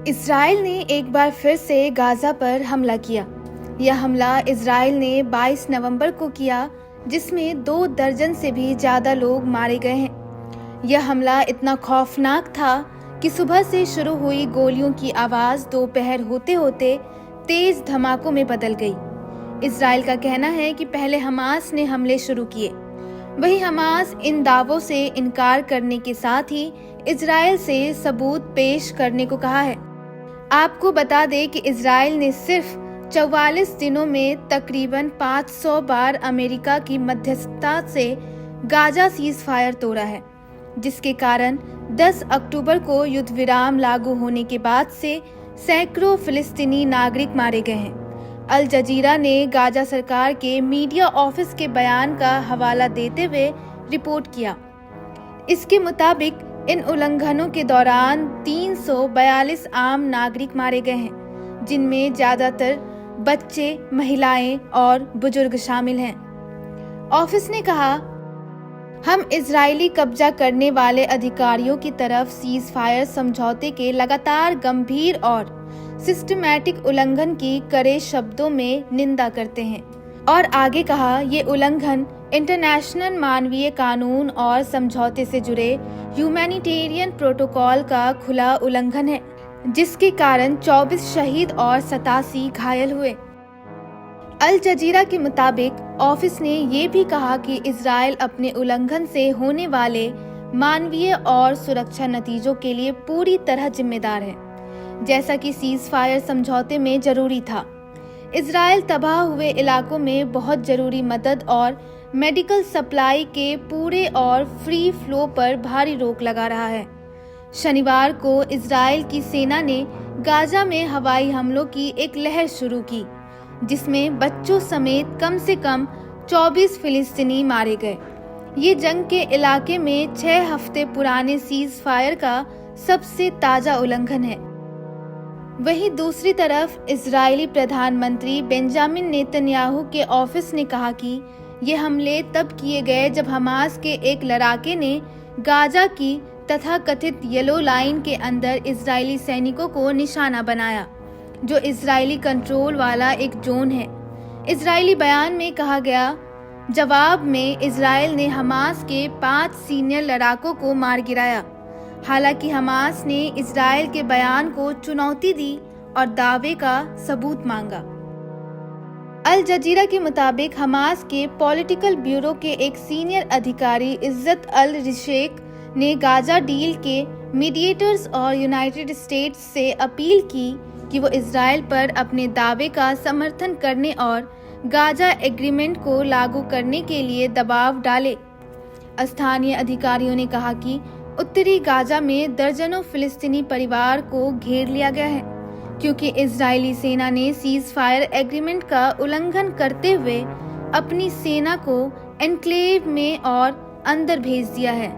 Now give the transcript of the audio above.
Israel ने एक बार फिर से गाज़ा पर हमला किया। यह हमला इज़राइल ने 22 नवंबर को किया, जिसमें 2 दर्जन से भी ज़्यादा लोग मारे गए हैं। यह हमला इतना खौफनाक था कि सुबह से शुरू हुई गोलियों की आवाज़ दोपहर होते होते तेज़ धमाकों में बदल गई। इज़राइल का कहना है कि पहले हमास ने हमले शुरू किए। वही हमास इन दावों से इनकार करने के साथ ही इज़राइल से सबूत पेश करने को कहा है। आपको बता दें कि इज़राइल ने सिर्फ 44 दिनों में तकरीबन 500 बार अमेरिका की मध्यस्थता से गाजा सीज फायर तोड़ा है, जिसके कारण 10 अक्टूबर को युद्ध विराम लागू होने के बाद से सैकड़ों फिलिस्तीनी नागरिक मारे गए हैं। अल जजीरा ने गाजा सरकार के मीडिया ऑफिस के बयान का हवाला देते हुए रिपोर्ट किया। इसके मुताबिक इन उल्लंघनों के दौरान 342 आम नागरिक मारे गए हैं, जिनमें ज्यादातर बच्चे, महिलाएं और बुजुर्ग शामिल हैं। ऑफिस ने कहा, हम इजरायली कब्जा करने वाले अधिकारियों की तरफ सीज फायर समझौते के लगातार गंभीर और सिस्टमैटिक उल्लंघन की कड़े शब्दों में निंदा करते हैं और आगे कहा, ये उल्लंघन इंटरनेशनल मानवीय कानून और समझौते से जुड़े ह्यूमैनिटेरियन प्रोटोकॉल का खुला उल्लंघन है, जिसके कारण 24 शहीद और 87 घायल हुए। अल जजीरा के मुताबिक ऑफिस ने ये भी कहा कि इजराइल अपने उल्लंघन से होने वाले मानवीय और सुरक्षा नतीजों के लिए पूरी तरह जिम्मेदार है, जैसा कि सीज फायर समझौते में जरूरी था। इजराइल तबाह हुए इलाकों में बहुत जरूरी मदद और मेडिकल सप्लाई के पूरे और फ्री फ्लो पर भारी रोक लगा रहा है। शनिवार को इजराइल की सेना ने गाजा में हवाई हमलों की एक लहर शुरू की, जिसमें बच्चों समेत कम से कम 24 फिलिस्तीनी मारे गए। ये जंग के इलाके में 6 हफ्ते पुराने सीज फायर का सबसे ताजा उल्लंघन है। वहीं दूसरी तरफ इजरायली प्रधानमंत्री बेंजामिन नेतन्याहू के ऑफिस ने कहा कि ये हमले तब किए गए जब हमास के एक लड़ाके ने गाजा की तथा कथित येलो लाइन के अंदर इजरायली सैनिकों को निशाना बनाया, जो इजरायली कंट्रोल वाला एक जोन है। इजरायली बयान में कहा गया, जवाब में इजराइल ने हमास के 5 सीनियर लड़ाकों को मार गिराया। हालांकि हमास ने इजराइल के बयान को चुनौती दी और दावे का सबूत मांगा। अल जजीरा के मुताबिक हमास के पॉलिटिकल ब्यूरो के एक सीनियर अधिकारी इज्जत अल रिशेक ने गाजा डील के मीडिएटर्स और यूनाइटेड स्टेट्स से अपील की कि वो इजराइल पर अपने दावे का समर्थन करने और गाजा एग्रीमेंट को लागू करने के लिए दबाव डाले। स्थानीय अधिकारियों ने कहा कि उत्तरी गाजा में दर्जनों फिलिस्तीनी परिवार को घेर लिया गया है, क्योंकि इजरायली सेना ने सीज फायर एग्रीमेंट का उल्लंघन करते हुए अपनी सेना को एन्क्लेव में और अंदर भेज दिया है।